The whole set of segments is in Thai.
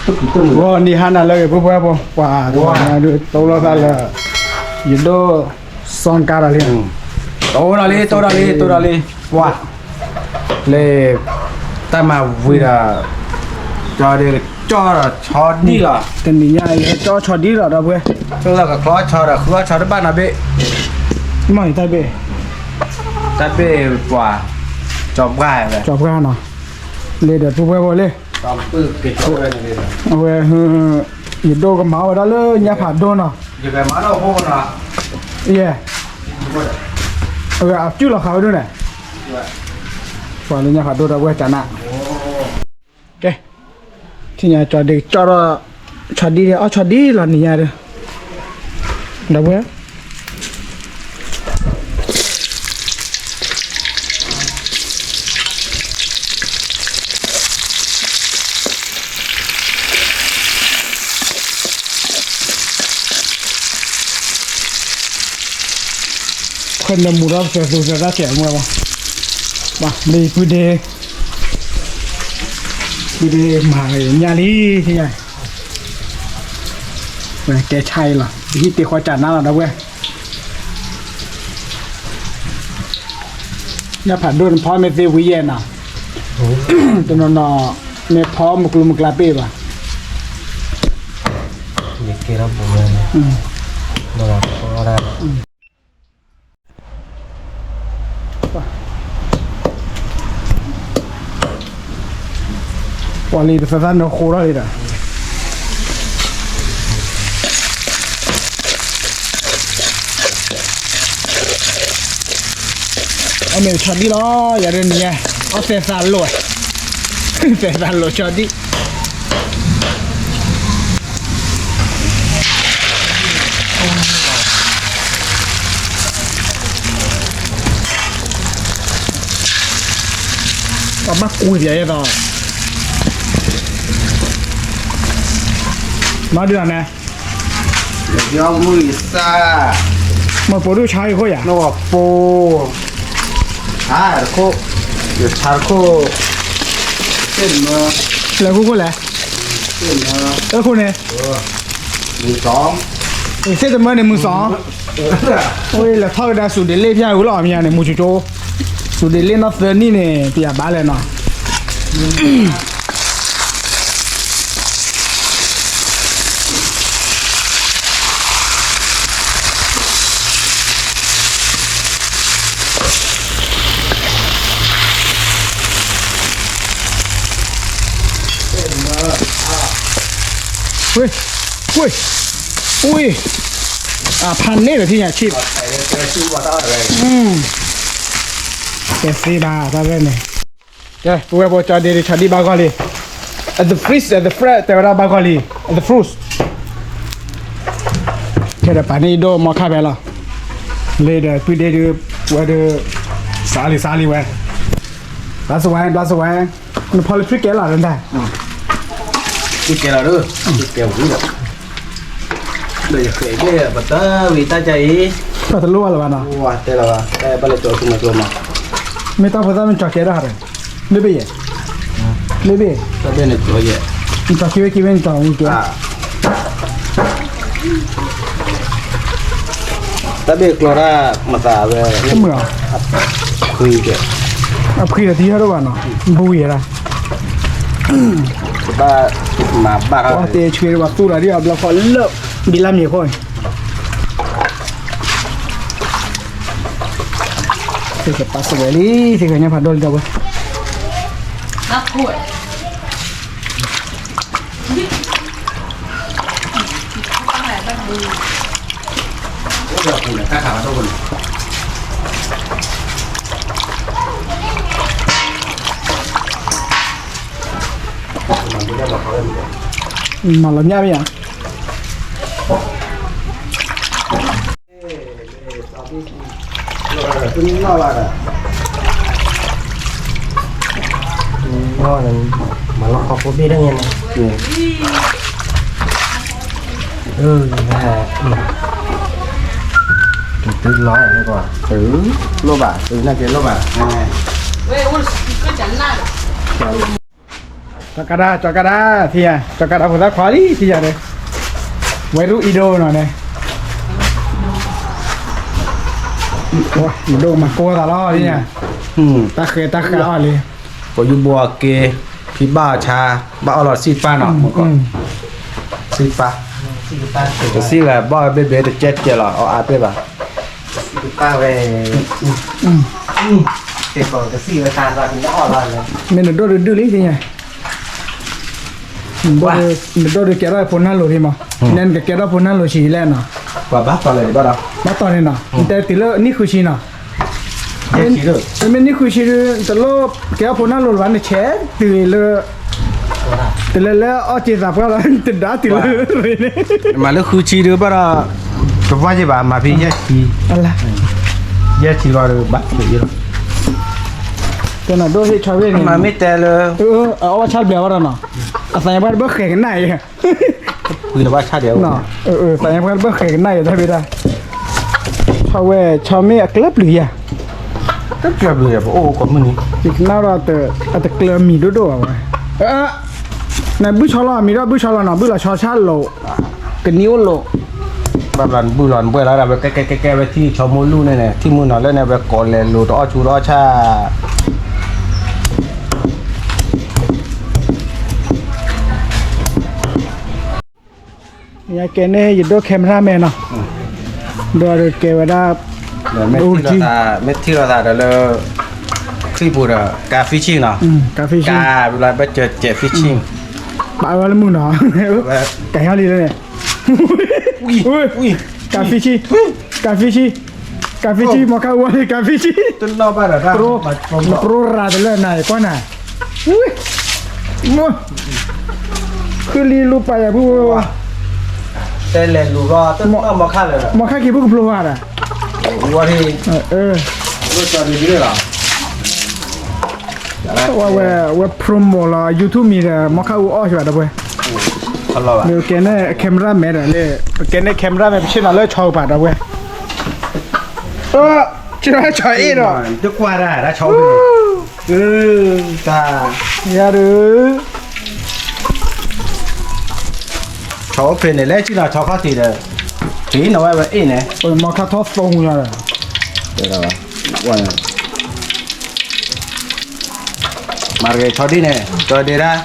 Wow, ni hana lagi berapa? Wah, ada tolong salah. Itu son cara ni. Tahu dah. Wah. Le, tama wira. Jadi cho đi là. Cái này nhá, cho đi rồi đó bữa. Tức là cái khó cho đó bạn nào bị. Mày tay bê. Ta bị quả chọc gai vậy. Chọc gai nào. Lên để bữa bữa lên. Chọc từ cái chỗ này này. Ôi, nhiệt độ cái máu ở đó lơ nhà phạt đô nào. Giờ cái máu đâu không nào. Yeah. Ôi, chưa là khảo đâu này. Quả lên nhà phạt đô đó bữa chán ạ. Ok. Thì nhà cho đi cho đi là nhà đây. Đâu bữa. Khen là mua ra sẽ rồi ra trẻ mua mà đi cứ đi mà nhà đi thế này vậy cái chai là hít tiền khoai chả nào là đâu vậy nhà phản đốiพ่อไม่ซื้อวิเยนอ่ะตัวนั้นไม่พ่อมุกลุมุกลาเป้ป่ะ Ini kira bulan. Berapa orang? Wali itu setan dah kurang itu. Ambil cadi lah, ya ni ya. Setan lo, setan lo cadi. Apa kuih dia itu? Mà đưa này. Do mùi xa. Mà bố đưa chai khô à? Nó bảo bố. Khô. Giờ char khô. Tên mà. Là khô lẽ. Tên mà. Khô này. Mùi xóm. Ê, sẽ tầm này mùi xóm. Ôi là thôi đã sụt để lên nhà của lọ nhà này mùi chú. Sụt để lên nó phơi ní này thì à bá lên nó. Ui, ui, pan này là thì nhà chip. Cái gì ba ta bên này. Yeah, bữa bữa cho đi bao gò đi. At the freeze, at the fret, tại đó bao gò đi. At the fruit. Cái đó pan này đồ mà khá bé là. Lấy để tụi để được, vừa được xả li vậy. Plus one. Nó polyfric cái là đây. Cái kèo đó. Cái kèo cũng được. Đây cái bắt ta vì ta chạy. Có thể lúa là bạn nào? Wah, thế là cái bao nhiêu chỗ mà. Mấy tao phải ra mình chọn cái đó hả? Lấy bây giờ. Ta bên này chỗ vậy. Mình chọn kia bên chọn cái. Ta biết là mà ta về. Cái mưa. Khuy kìa. Khi là tí hết đó bạn nào? Vui vậy ra. Ba mà ba cái. Thì chuyện là tu là đi học là phải lợ bị làm gì thôi. Thì cái pass về đi thì cái nhà phản đối đâu vậy? Nó cuội. Giờ thì là các khảo đâu rồi. Mà là nhá bây giờ. Nó là ngon mà nó không có biết đó nghe này. Từ nói này qua từ lô bà từ này cái lô bà này. Ê, ôi, cứ chắn lại. Cakada thia cakada phun khóa đi thì giờ đây quay rú ido nào này ido mà cô ta lo đi nha ta khề lo đi ก็อยู่บัวเกพี่บ้าชาบ้าอร่อยซีฟ้าเนาะมันก็ซีฟ้าแต่ซีแหละบ้าเบ๊ะแต่เจ็ดเจหรอเอาอาเป๊ะป่ะ ป้าไปเด็กบอกจะซี่ไปทานว่าถึงจะอ่อนเลย mình đôi đưa lý thì nha đôi được kéo ra phun năng lụt thì mà nên cái kéo ra phun năng lụt chỉ lên nào ว่าบ้าตอนเลยบ้าเรา bắt tao lên nàoแต่ตีละนี่คือชีน่ะ เจ็ดทีเลย มันนี่คือชีแต่ละแกพนันหลุดวันเฉยตีเลยแล้วเอาจีสับก็แล้วติดด่าตีเลย มาแล้วคือชีหรือบ้าเราจะว่าจะบ้ามาพี่แยกที อะไร แยกทีว่าหรือบ้าหรือยัง แต่น่ะโดยที่ชาวเวนี่ มาไม่แต่เลย เอาว่าชาติเดียวกันเนาะใส่บ้านเบิกแข่งไหน คือแต่ว่าชาเดียว เนาะใส่บ้านเบิกแข่งไหนได้ไม่ได้ชาวเวชาวเมียกลับหรือยัง ก็เกือบเลยอ่ะโอ้กว่ามือนี้ อีกน่าเราแต่เกลือมีด้วยเอาไว้ในบุชลามีด้วยบุชลาเนาะบุละชอชาโลกันนิ้วโล แบบรันบุรันบุแล้วแบบแกไปที่ชอมูลูเนี่ยที่มือหน่อยแล้วเนี่ยแบบก่อนเลยลูต่อชูรอชา เนี่ยแกเนี่ยอยู่ด้วยแคมราแมนเนาะด้วยแกว่าได้ เม็ดที่เราทานเดี๋ยวที่พูดอะกาฟิชชิ่งเนาะ กาฟิชิ กาเวลาไปเจอเจ็บฟิชชิ่ง ปลาวันละมื้อเนาะไก่เฮาลีเลยเนี่ยอุ้ยกาฟิชิมอคาวันกาฟิชิ ต้นนอกบ้านอะ โปรราดเลยไหนก่อนน่ะอุ้ยมัวคือลีลูไปอ่ะผู้ว่า เต้นเล่นดูรอต้นนอกมาฆ่าเลย มอคากี่ผู้กลัวอ่ะ วัวที่ รู้จักดีๆหรอ ว่าโปรโมละ YouTube มีแต่มอคาอูอ้อใช่ป่ะเว้ย ทะเลาะ เดี๋ยวแกเนี่ยแคมราแมนเลยแกเนี่ยแคมราแมนไม่ใช่น่ะเลยชาวป่ะเว้ยชิลล์ชอยอีเนาะ จะกว่าได้ถ้าชอบตา อย่าดื้อ ชอบเป็นเลยที่เราชอบข้าวตีเลยทีน้อยว่าเอ็นเนี่ย มอคาทอดฟงเลย เดี๋ยววันมาเกชอดีเนี่ยตัวเดียร์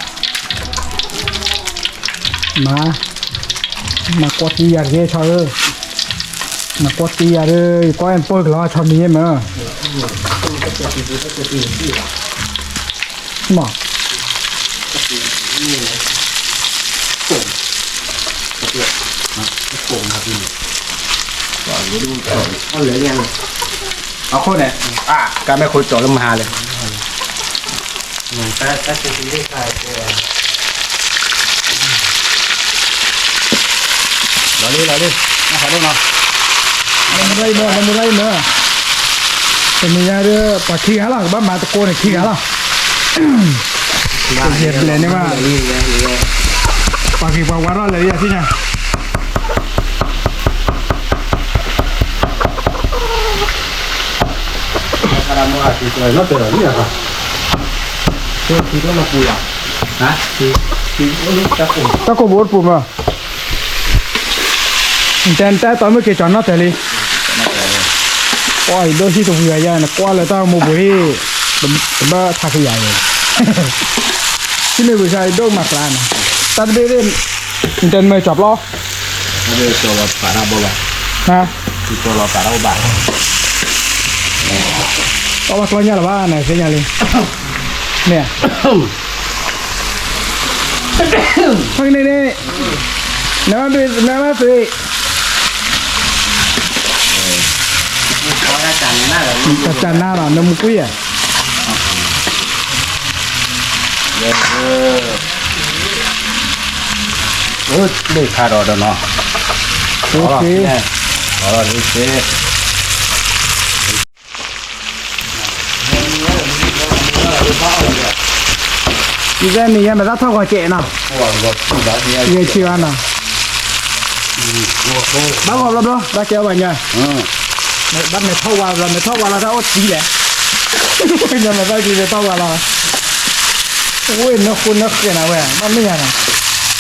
มากดตีอย่างเงี้ยชอยมากดตีอย่างเลยก็เอ็นเปิดแล้วชอบนี้มั้ยมาเอาเหลือยัง เอาคนเนี่ยการไม่คุยจบแล้วมาเลย แต่จะกินได้ใครตัว รอดิมาขอดูหน่อย มันไม่ได้เนอะแต่มีอะไรปากขี้หาล่ะบ้านมาตะโกนขี้หาล่ะเหยียดเลยเนี่ยว่าปากขี้ปากวาระเลยอย่างที่เนี่ยการมัวติดเลยรถเดือดนี่เหรอตัวที่ต้องมาปุยอ่ะฮะที่ลูกตะกุ่ม ตะโกนบดปุ่มอ่ะแต่ตอนเมื่อกี้จอดน่าแต่เลยโอ้ยโดนที่ตัวใหญ่ๆนะกว่าเลยต้องมูบุยบ้าทักใหญ่เลยที่ไม่บุยใช่โดนมากลานะตัดไปเรื่อยเดินมาจับล้อ ไม่ได้ตัวเราปาราโบะ ฮะ ที่ตัวเราปาราโบะ เอามาคล้อยเนี่ยหรอวะไหนเสียยังเลยเนี่ยฟังนี่น้ำด้วย เพราะถ้าจันหน้าแบบ จัดจานหน้าหรอน้ำกุ้ยอ่ะ เลยคาร์ดเนาะ โอเค อ๋อนี่เจ๊ อีกนี่ยังไม่ได้ทอดกว่าเจ๊นะ ว้าวสุดยอดเนี่ย เยี่ยชิวนะบ้าบอกเราบ้าเจ้าวันยังบ้านไม่ทอดว่าเราถ้าอดดีแหละยังไม่ได้ดีเลยทอดว่าเรา โอ้ยนักคุณนักเขียนนะเว้ยมันไม่ยังนะ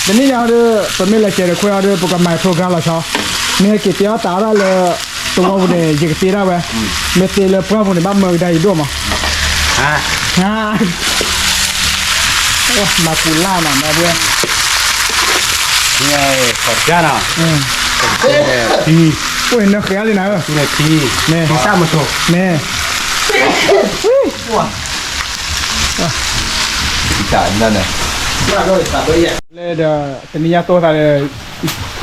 เดี๋ยวนี้เราเดี๋ยวตัวไม่ละเจอคุยเอาเดี๋ยวโปรแกรมใหม่โปรแกรมละชอเนี่ยกิจยาตาละเลยตัวมันเนี่ยยิงตีได้เว้ยเมื่อตีเลยโปรแกรมเนี่ยบ้านเมืองได้ด้วยมั้ง อ่ะ โอ้มาคุล่าหน่ะมาเว้ย นี่ขอบจ้าน่ะ ทีโอ้ยนักเขียนเลยนะ นี่ที เนี่ย ที่ซ้ำมาโชว์ เนี่ย จ่ายนั่นน่ะ เลยเดี๋ยวตอนนี้ยาตัวตาเลย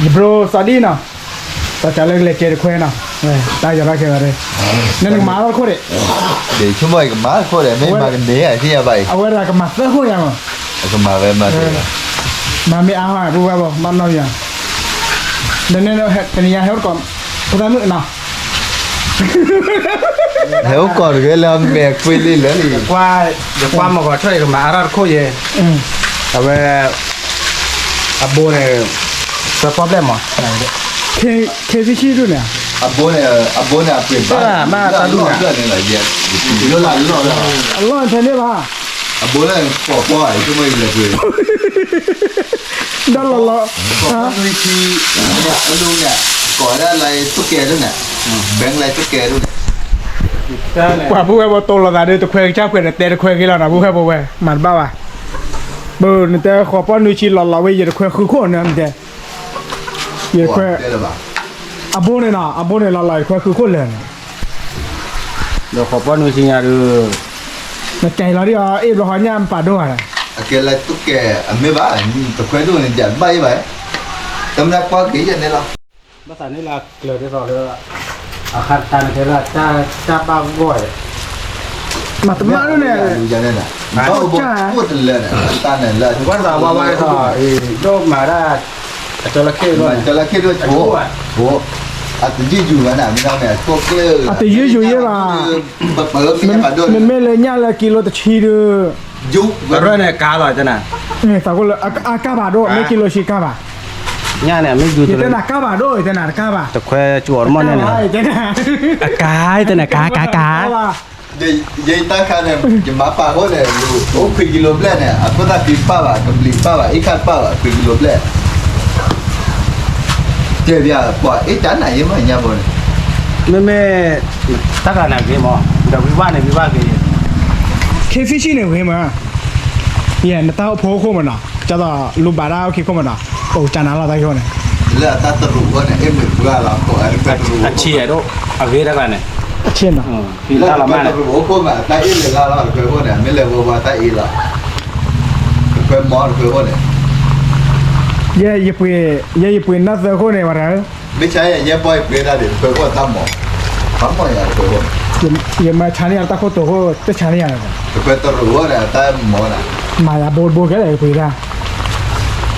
ยิบโรสวัสดีนะตาจะเลิกเล็กเจอคุยนะเฮ้ยตาจะรักกันเลยนั่นมาแล้วคุย เดี๋ยวชั่วโมงกับมาโคตรไม่มากันเดี๋ยวที่อะไร เอาไว้รักมาเตอร์คุยยังอ่ะ ก็มาเลยมาเลย มาไม่เอาอ่ะรู้ไหมบ่มันน้อยยังเดี๋ยวนี้เราตอนนี้ยาเฮลก่อนพอได้มื้อนะ เฮ้ยก่อนก็เริ่มแบกไปเรื่อยๆ เดี๋ยวความมาก็ช่วยกันมาอาราโคเยแต่ว่าอับโบเนี่ยสปอร์ตได้มั้ง เคฟิชี่ด้วยเนี่ย อับโบเนี่ยเปลี่ยนบ้านมาตาดูเนี่ยเนี่ยแหละเดี๋ยวละเดี๋ยวละ อัลลอฮ์เทนี่ป่ะ อับโบเนี่ยปล่อยชั่วโมงเลยคือ ดัลลอฮ์ วิธีเนี่ยดูเนี่ยก่อนได้อะไรตุ๊กแกด้วยเนี่ยแบงค์อะไรตุ๊กแกด้วย กว่าผู้ให้บ่โตแล้วนะเดี๋ยวตะเคยชอบเกิดแต่ตะเคยกี่แล้วนะผู้ให้บ่เว้ยมันบ้าว่ะเบอร์นี่แต่ขอป้อนนุชิหล่อๆเว้ยอย่าตะเคยคือคนเนี่ยมันแต่อย่าเคย ได้หรือเปล่า อาโบเนี่ยนะอาโบเนี่ยหล่อๆเคยคือคนเลย เดี๋ยวขอป้อนดูจริงอ่ะดู mà chạy nó đi em nó hỏi nha bà đua à cái làตุ๊กแกไม่บ้าตุ๊กแกดูเนี่ยจัดใบไปตำนักป้ากี่จันเนี่ยเรา ภาษานี่ละเกลือที่สองเลยอาคารตันเทระจ้าบ้าบ่อย mà tụi má nữa nè จันเนี่ยนะเขาพูดเลยเนี่ยตาเนี่ยเลย ภาษาว่าไว้ต่อโยกมาได้จระเข้ด้วย จระเข้ด้วยโหอาจจะยืดอยู่นะไม่ต้องเนี่ยพวกเกลือ à thì dưới dưới vậy mà เปิดมีมาด้วย mình mới lấy nhau là kilo từ chi được ยุบ แต่เรื่องเนี่ยกาลอยจังน่ะ này tao có là cá bà đô mấy kilo chi cá bà ย่าเนี่ยไม่อยู่ thì ตัว tên là cá bà đô thì tên là cá bà แต่แควจวดมันเนี่ย tên là กายแต่เนี่ยกา cá bà ยัยตาคันเนี่ยจะมาป่าเขาเนี่ยดูโอ้คุยกิโลเบลเนี่ยอ่ะก็ได้ปีป้าว่ะกับลีป้าว่ะอีกขั้นป้าว่ะคุยกิโลเบลเจ้าเบี้ยปล่อยไอ้จานไหนยังไม่ยังบ่เนี่ย ไม่ตักอะไรกี่มั้งเดี๋ยววิวาเนี่ยวิวากี่ KFC này về mà yeah nó tao phố không mà nó cho tao lúc bà ra khi không mà nó ồ chả nào là tao không này เลือดตาตรูก็เนี่ยเอ็มเนี่ยว่าเราก็อันเป็นรู อาชีพด้วยอาเวรกันเนี่ย trên nó พี่ แล้ว ตาละ มั มาน เนี่ย รูก็มาตาอีเลยเราเคยพูดเนี่ยไม่เลยว่าตาอีละเคยมอเคยพูดเนี่ย yeah ye pui nát giờ không này mà ra ไม่ใช่ยังบ่อยเปลี่ยนอะไรเคยพูดทำหมออย่างเคยพูด ye mà chán này tao không tổ không tao chán này à เคยตรูเนี่ยตาหมอน่ะ mà là bồ cái này pui ra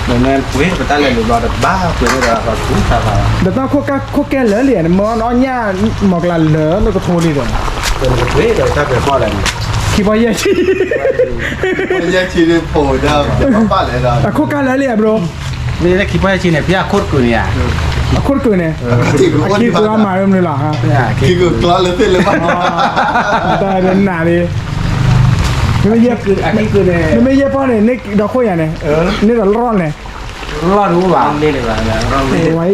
เหมือนนั้นคุยกับตาเลยหรือว่าบ้าคุยกับเราคุยกับเรา đợt tao có cái lỡ liền mà nó nha một là lỡ nó có thô đi rồi เป็นคุยกับถ้าเป็นพ่ออะไร khi bao giờ chi ไม่ใช่ชีวิตโผล่ดาวจะมาบ้านเลยนะ à có cái lỡ liền bro นี่ถ้าคิดว่าชีเนี่ยพี่อาโคตรกูเนี่ย à cốt cười này ที่กู à khi tôi ăn mà em này là ha ที่กูกล้าเลยเต้นเลยป่ะ ta đến nào đi nó mới dép อันนี้คือเนี่ย nó mới dép bao này nick đó khôi à này nick là ron này รอดรู้ว่านี่เลยว่าเรา ôi vậy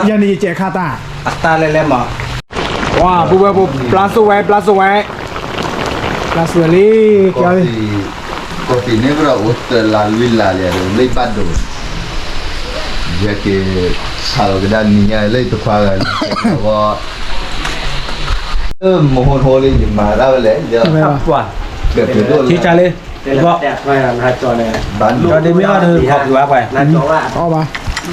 giờ này trẻ khá ta อัตราเล่นๆมา wow bu plus away plus đi ปกติเนี่ยเราอุตลาวิลลาเลยเลยปัดดูอยากจะข่าวกันนี่เลยตัวควากันว่าโมโหโหเลยมาแล้วเลยเดี๋ยว ว่า แบบเดือด ที่จะเลย ก็แตกไปนะจอเนี่ย บ้าน เราได้ไม่เอาเลยขอบอยู่ว่าไป นั่นจอว่า อ๋อป่ะ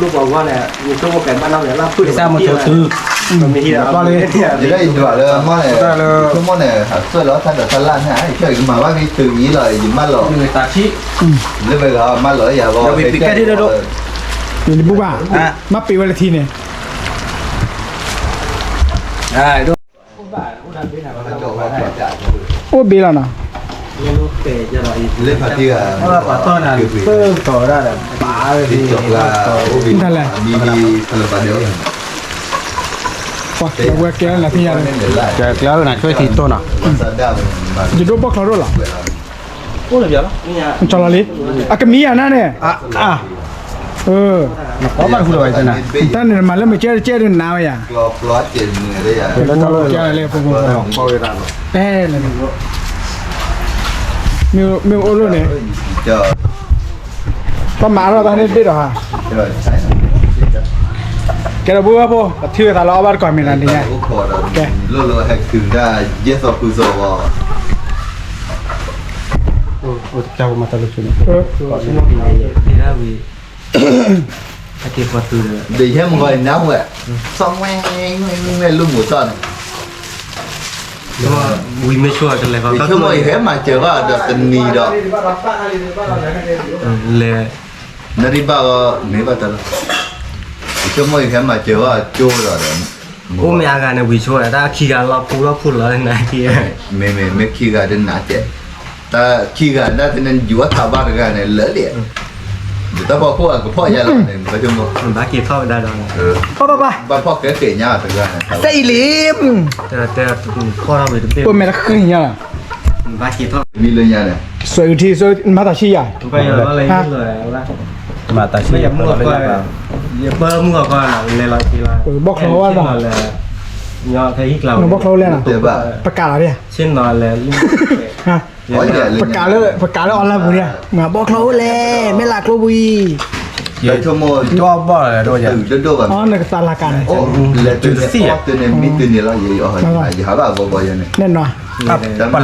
ลูกบอกว่าเนี่ยมีช่วงว่าแปลงบ้านเราเนี่ยเราพูด ที่สร้างมันคือ มันมีที่เราที่ จะได้ดูเลยมั่เนี่ยคือมั่เนี่ยหาเสื้อแล้วท่านแต่ท่านล้านหาเชื่อมาว่ามีตื่นนี้เลยยิ่งมาหล่อ หนึ่งตาชี้ เลยไปแล้วมาหล่ออย่าบอก nhìn đi bu bà mắt bị vào là thi này ได้ด้วย ô bị là nào ลูกเตะจะรออีก เล่นพาร์ตี้อ่ะ เพราะว่าปัตตอนนั้นเพิ่มต่อได้แบบป๋าเลย ที่จบละมีคาราบาเดียว wow là quẹt kéo là thi nhà này จะแล้วนะช่วยทีต้นอ่ะ มันจะได้มา chỉ đốt bóc nó rồi là โอ้เลยเดี๋ยว นี่อ่ะ จอลลิอะก็มีอ่ะนั่นเนี่ยอ่ะเพราะมันคุณอะไรนะ ตั้งเนี่ยมาแล้วไม่เจอน้ำอ่ะ กรอบร้อนเจ็ดมือได้ยัง แล้วก็เจออะไรพวกพวกเต้เลยมีโอ้ลูเนี่ย เจอ ป้าหมาเราตอนนี้ดิหรอฮะ เจอใช่ แกเราบัวพวกที่ตาล้อบ้านก่อนมีนั่นนี่ไง โอ้โหเราโลให้คืนได้เยสกุโซว โอ้เจ้ามาตลอดชุน ที่ได้วีอาทิตย์พอตื่นเลย เดี๋ยวให้มึงคอยนับเว้ยสองแม่งลูกหมูซ่อน แล้วก็วีไม่ช่วยกันเลยเขา ชั่วโมงเห็นมาเจอว่าเด็กกันนี่ดอก เลย นาฬิกาก็ไม่บัตรชั่วโมงเห็นมาเจอว่าโจ้ดอก โอ้ไม่อาการเนี่ยวีช่วยแต่ขี้การเราพูดเราพูดแล้วนะที่ ไม่ขี้กันเดินหนาเจ๊แต่ขี้กันได้แต่นั้นอยู่ว่าทบ้านกันเนี่ยเลอะเลยเดี๋ยวถ้าพ่อก็พ่อยาหลังเนี่ยก็ชั่วโมง มันบ้าเกี่ยวเข้าได้ดอง ป้า บ้านพ่อเก๋ๆเนี่ยแต่กัน ใส่ลิม แต่พ่อเราไปเปรี้ยว เปิดแม่ละครึ่งอย่าง มันบ้าเกี่ยวเข้า มีเลยเนี่ย สวยที่สวยมาตาชี้ใหญ่ ไปอะไรนี่เลยว่า มาตาชี ไม่อยากมั่วก็อย่าเปิ้ลมั่วก็เลยเราทีละ บอกเขาว่า เลยยอดไทยฮิกเรา บอกเขาเลยนะ เดี๋ยวบ้า ประกาศอะไรเนี่ย เช่นนอนเลย ฮะประกาศแล้วออนไลน์บุเนี่ยมาบอกเขาเลยไม่หลักโลวี เดี๋ยวชั่วโมง จ้าบ่อะไรโดนยัง ตื่นโดดแบบ อ๋อในตาลาการ โอ้เลยตื่นตื่นเนี่ยมีตื่นเนี่ยเราเยอะๆอย่าหาว่าบ่อยๆเนี่ย แน่นอน แต่มัน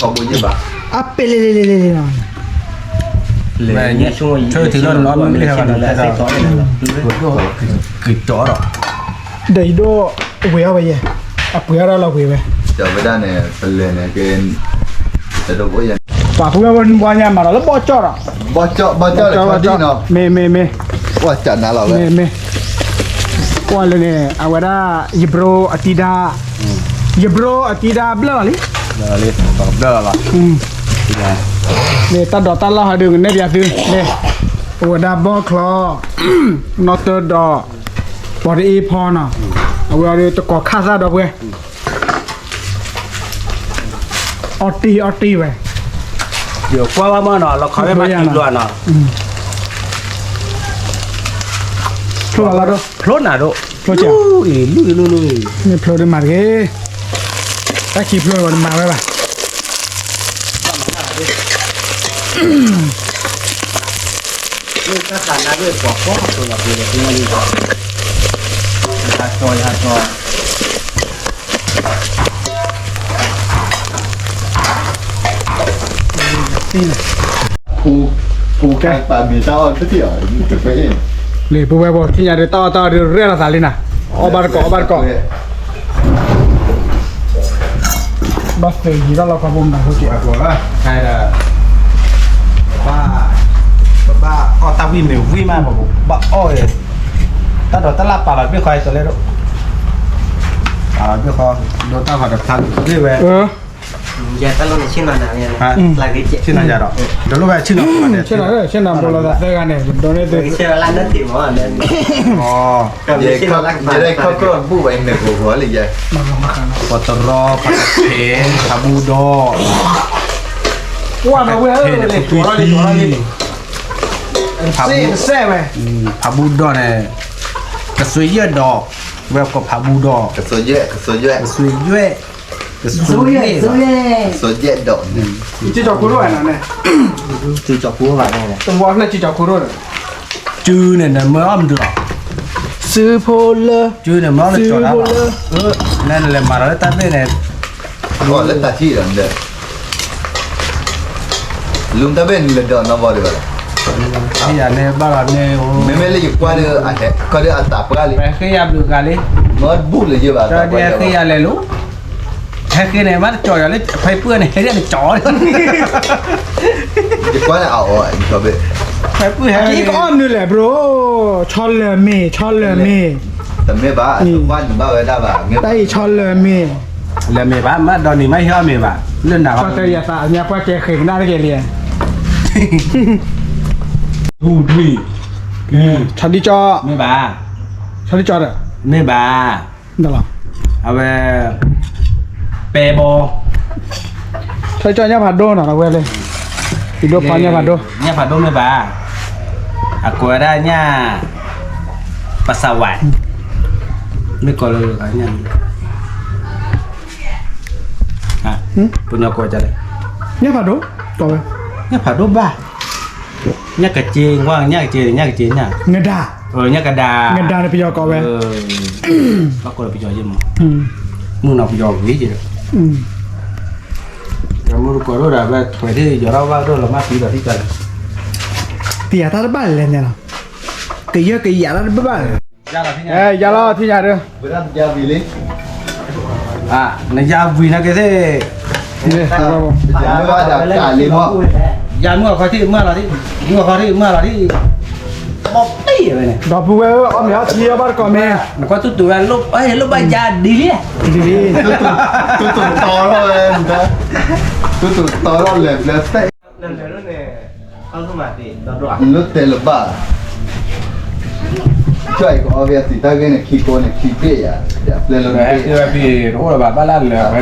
ทอบุญยี่บ้า อัพไปเลยนอน เลยเนี่ยช่วง ช่วยถือร้อนมันไม่ได้ทำอะไรได้คือจ่อหรอ เดี๋ยวดูเวียไปยังอ่ะเผื่อเราเวียไป จะไม่ได้เนี่ยเป็นเลยเนี่ยเกณฑ์จะดูว่าอย่าง ป่าเพื่อนวันยังมาแล้วบอจอดอ่ะ บ่เจาะเลยพอดีเนาะ เม ว่าจัดนะเราเลย ว่าเลยเนี่ยเอาไว้ได้ยิบโรอาทิดายิบโรอาทิดาเบลอเลย เดี๋ยวเลยตอบได้หรอ เนี่ยตัดดอกตัดละหาดึงเนี่ยเบียร์ซื้อเนี่ยโอ้ดาบอคลอนอตเตอร์ดอกบอดี้พอน่ะเอาไว้เอาตะกอข้าซาดอกเว้ยออตีเว้ย เดี๋ยวกว่ามาเนาะเราเขาไม่มากินล้วนเนาะ พลอแล้วด้วย พลน่ะดู พลอจ้ะ ลุย นี่พลอได้มาเก้ถ้าขี่พลอวันมาไว้ป่ะ นี่ถ้าขาดน้ำด้วยปอกก็ตัวแบบนี้ที่มันหัดจอย ผู้แก่ปามีเจ้าที่เดียวจะไปเอง เลยผู้ใหญ่บอกที่อยากได้ต่อเรื่องละสาลิน่ะอบาร์เกาะบัสเตอร์ยี่เราขบวนนะพวกเจ้า ตัวละใช่ละบ้าอ๋อตาวิมิววิมาบอกบ้าโอ้ยตาดอตาลาปลาแบบไม่ค่อยตัวเล็กปลาไม่ค่อยโดนตาหัดทันนี่เว้ย อย่าตลอดในชิ้นนั้นเนี่ยหลังที่เจ็ด ชื่ออะไรหรอเดี๋ยวรู้ไหมชื่ออะไรเนี่ย เช่นนั้นโบราณเซกันเนี่ยโดนได้ตัว เชื่อร้านนั้นติดว่าเนี่ย อ๋อ จะได้เข้าก็ผู้ไปเนี่ยหัวเลยยัย ปตรอปัตเทนคาบูโด ว่าเราเว้ยเลยตัวนี้พาบู แซ่ไป พาบูโดเนี่ยกระสุยเยอะดอกเว็บกับพาบูโด กระสุนเยอะ กระสุยเยอะกระสุยเยอะ ดอกเนี่ย จีจอคุโร่น่ะเนี่ย จุดจบหัวแบบนี้ ตัววอลน่ะจีจอคุโร่ จื้อเนี่ยเมื่อมดูหรอ ซื้อโพล จื้อเนี่ยเมื่อเราจอดแล้วนั่นแหละมาแล้วตั้งแต่เนี่ย ก็เล่นตาที่นั่นเด้อลุงตาเป็นเล่นดอนน้ำบอลเลย นี่อย่างเนี่ยบ้านเนี่ยโอ้ ไม่เลยอยู่กว่าเด้ออะไรก็เด้ออัตตาปลาเลย ไปขยับดูกันเลย มันบุเลยจีบอ่ะ จอดเดียขยับเลยลูกแค่คือเนี่ยมันจอดเลยไฟเปื้อนเนี่ยเรียกจอด จะกว่าเอาอ่ะก็เป็น ไฟเปื้อน อีกอ้อมนี่แหละ bro ชอนเลยเม แต่ไม่บ้าวันบ้าไว้ได้บ้าเงี้ย ได้ชอนเลยเม แล้วเมบ้ามาตอนนี้ไม่เชื่อเมบ้าเรื่องหนัก ก็เตยยาตาเนี่ยพอแกเข่งได้แกเรียน ทูที ชันดิจอ ไม่บ้า ชันดิจอเด้อ ไม่บ้า นั่นหรอ เอาไปเปโบ ชันดิจอเนี่ยผัดโดนหรอเว้ยเลย Hidup banyak padu. Nya padu me ba. Aku ada nya pesawat. Ini kalau kayaknya. Ah, punya aku aja deh. Nya padu. Kau Nya padu ba. Nya kecil, wang nya kecil nya. ngeda. Nya kada. Ngeda ni pijo kau Aku dah pijo aja mu. Mu nak pijo je. Kamu kalau dah buat kerja jorang waktu lama tidak tidak. Tiada tak bal ni lah. Kaya tak bal. Jalan sini. Jalan sini ada. Berat dia pilih. Nak jawi nak kese. Ni, apa? Jangan ada kali mau. Jangan kau ti mana di. Kau ti mana di. Mopi ni. Dah buat om ya cia bar kau me. Kau tu tuan lu jadi ni. Jadi. Tutup tolol dah. Tutup tolol lepas. Lalu ni, aku mati. Lu telba. Cuy, kau aviasi tak kena kiko ni kipe ya. Ya, pelelu ni. Tapi, oh bapa lah lah.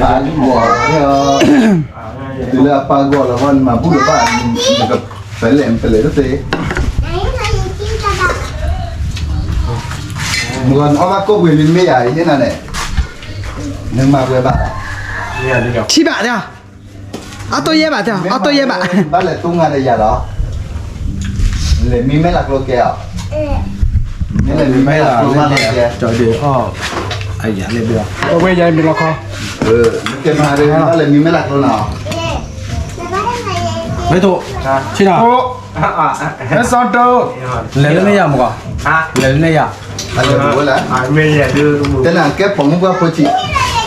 Itu lah apa gol lawan mabu lepas dekat pelem tu sih. Bukan orang aku boleh ni ya, ini nane. Neng mak boleh bah.七百的。Atau ye ba dia. Atau ye ba. Balik tunggu ada ya lah. Le mi melak lo ke ya. Ni le mi melak lo ke. Jadi, oh, ayah ni dia. Kau boleh jadi bila kau. Ke hari balik mi melak lo na. Betul. Cina. Oh. Satu. Lalu ni ya muka. Lalu ni ya. Ada boleh. Meja tu. Tenang ke pengubah poci.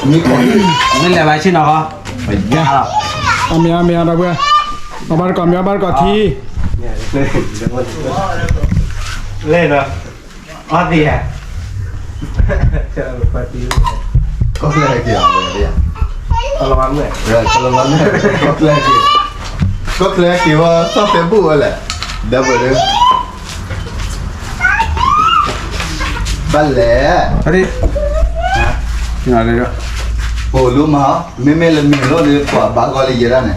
Mi kau. Ni lepas Cina ha. Ya. Ami ada buat. Abar kau ti. Lên rồi. Ở gì à? Kau lagi ya. Kalau mana? Kalau mana kau lagi. Kau lagi wah sampai boleh. Dah boleh. Balik. Tadi. Cina ada dia. Oh lu mah, memel lo ni kuat bagai lagi dah ni.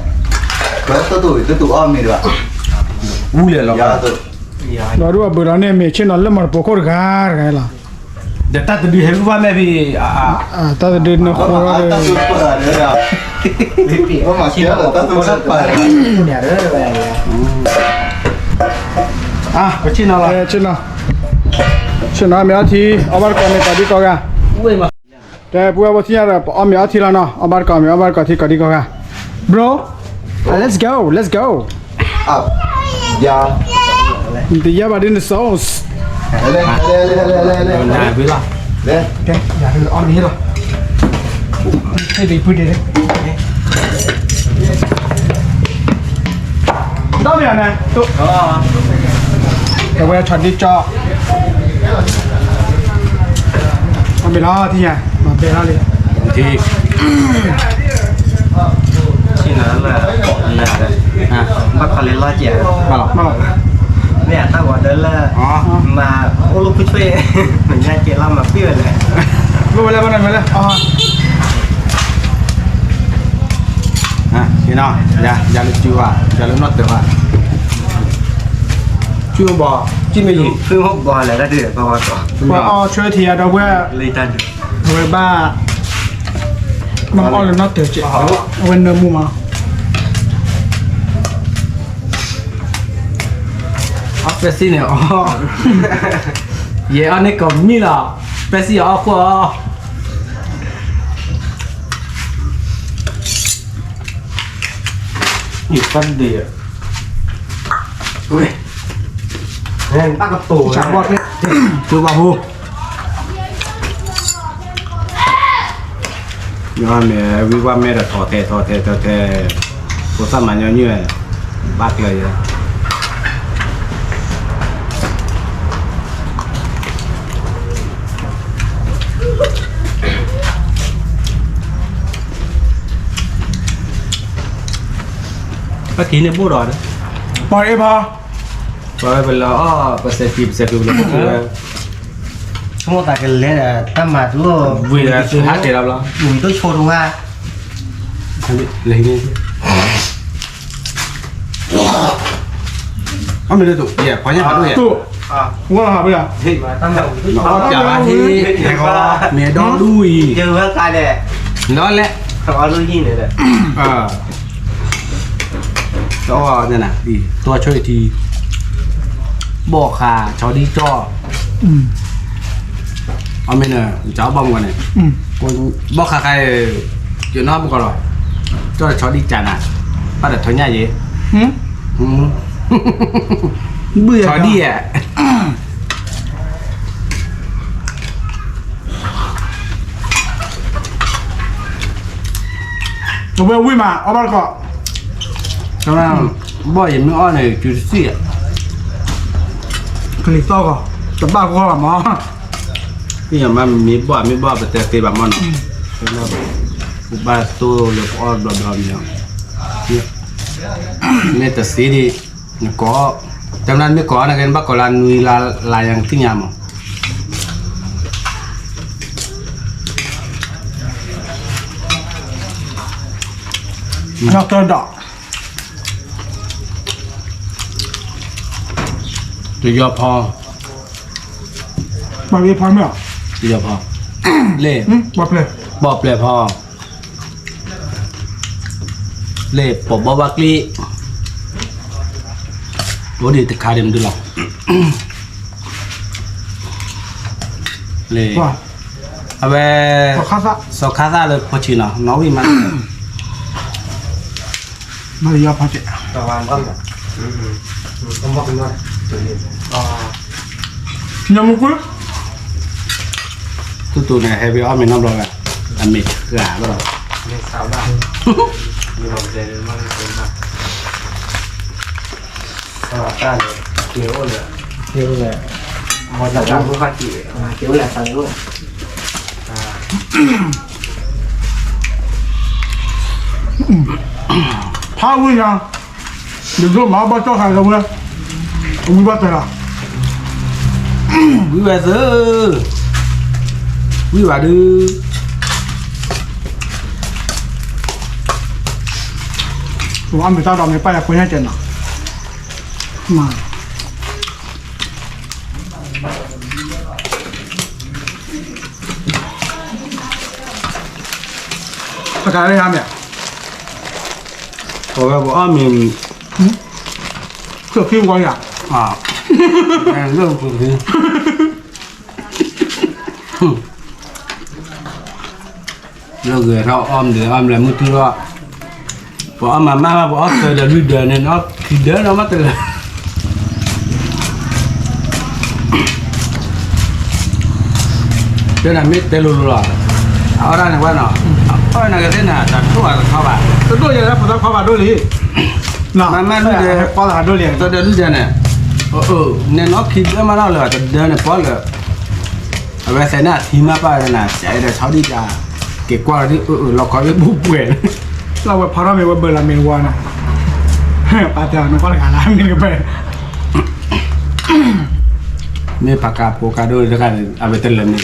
Kau tu am ni dah. Boleh lah. Ya tu. Baru berani macam nalar marpokor gar gaya lah. Data tu di hebat maybe. Tak ada nak korang. Atas tu apa ada? Oh masih ada atas tu apa? Kau Cina lah. Cina mea ti. Abar kau ni tadi kau kan. Tapi buat apa sih ada? Om ya ti lah na. Abar kau ti tadi kau kan. Bro, let's go. Up. Ya. Dia badin sauce. Le. Nah, bila. Le. Okay, ya om ni lah. Ini pun dia. Dah ni ana. Tu. Kau boleh cari cak. Ambil lah ti ya. Ambil lah ni. Thì Cina là bắt phải lên lo chè. Malah. Nè tao gọi đó là mà ô lúc chơi mình ra chè làm mà biết rồi. Boleh. Cina, ya, jalan cuba, jalan not tu lah. Cuba, Cina gì? Phương hốc bò là ra được bò to. Wah, chơi thì ada buat Lấy tan được. buat ba. Mang all not tu je. Wen nemu mah. Apa sih ni? Oh, ye ane kau ni lah. Pesi aku. Ikan dia. Ui. Nên bắt cái tủ. Chặt bọt đi. Cuba hu. Nhưng mà vì qua mẹ đã thọ thế. Cô sao mà như vậy bác lời vậy. Bác kỹ này bố đỏ đấy. Bọt em ha. Rồi bây giờ sẽ kịp là bố đỏ. Không có cái lẽ là ta mà chú Vì là sự hát để làm lo. mùi tôi chôn đúng không? Lấy đi. อ๋อไม่ได้ถูกเหี้ยพอยังหาด้วย ตู้ว่าหาไปอ่ะ ที่มาตั้งแต่ อ๋อจ๋าที่แข่งก็เมียดอดุย เจอเมื่อการเนี่ย นั่นแหละ เขาเอาลูกยี่เนี่ยแหละ ก็เนี่ยนะดีตัวช่วยทีบอกค่ะชอดีจ่อเอาไม่เนอะจ้าบอมกันเนี่ยบอกค่ะใครอยู่นอกบุกหรอจ่อชอดีจานะป้าแต่ท้องใหญ่เยอะเบื่อ ชอดีอ่ะ ผมไปวิ่งมาเอาบ้านก่อน ใช่ไหมบ่อยไม่อ้อนเลยจุดสี่อ่ะ คลิกต่อก่อนจะบ้าก็หรอหมอ นี่อย่างมันมีบ่อยไม่บ่อยแต่เตะแบบมันบ้าตัวเล็กอ้อนแบบเนี่ยเนี่ยแต่สีดีเนี่ยก็จำนั้นไม่ก่อนนะกันบ้าก่อนลานุยลายอย่างที่ยามนอกตัวดอก จะยอพอบ างทีพอไม่หรอ จะยอพอเล่ บอกเลย บอกเลยพอเล่ปอบบักลีโอ้ดีแต่คาเดมดูหรอเล่ ว่า เอาไป ขอข้าวซะ สกัดเลยพอชินะน้องวิมัน มาเลยยอพอเจ๊ ประมาณก็แบบต้องบอกกันว่าอ๋อ ยังมุกุ้ง ตัวเนี่ยให้ไปอ้อมไม่น้ำร้อนอ่ะอันเมฆกระก็หรอ ไม่สาวได้มีความใจมากเลยมากสวัสดีเกี่ยวเลยเกี่ยวเลยมอจากการพูดภาษาเกี่ยวแหละสั่งลูก พาวิ่งยังเดี๋ยวมาบ้าเจ้าหายแล้วเว้ยวิ่งบ้าแต่ละ วิวาซื้อวิวาดื้อ ผมอันเป็นตาดำในป้ายคุยให้เจนนะมาประกาศอะไรทำเนี่ย เพราะว่าอ้อมมี เพื่อคิวกันอย่าง เรื่องคือเรื่องเกิดเราอ้อมเดืออ้อมอะไรมุดที่ว่าพออ้อมมาพออ้อมเจอเดือดเดือดเนี่ยอ้อมคือเดือดเรามาเจอเดือดนั้นไม่เตลุลุละเอาได้นะว่าเนาะเอาได้นะก็ได้นะแต่ตัวเข้าบ้าน ตัวใหญ่แล้วผมต้องเข้ามาด้วยเลยน่ะไม่เลยพอหาด้วยเลย ตัวเดือดเดือดเนี่ยเนี่ยน้องคิดว่ามาเล่าเลยแต่เดือดเนี่ยพอเลยเอาไว้ใส่หน้าทีมาป้าเลยนะใจเดี๋ยวเขาดีจ้าเก็บกว่าที่เราคอยไปบุกเวร เราไปพาราเมว่าเบอร์ลาเมวานะปาเจ้าน้องก็เลยหาร้านนี้กันไป นี่ปากกาโปกาด้วยแล้วกันเอาไปเต้นเลยนี่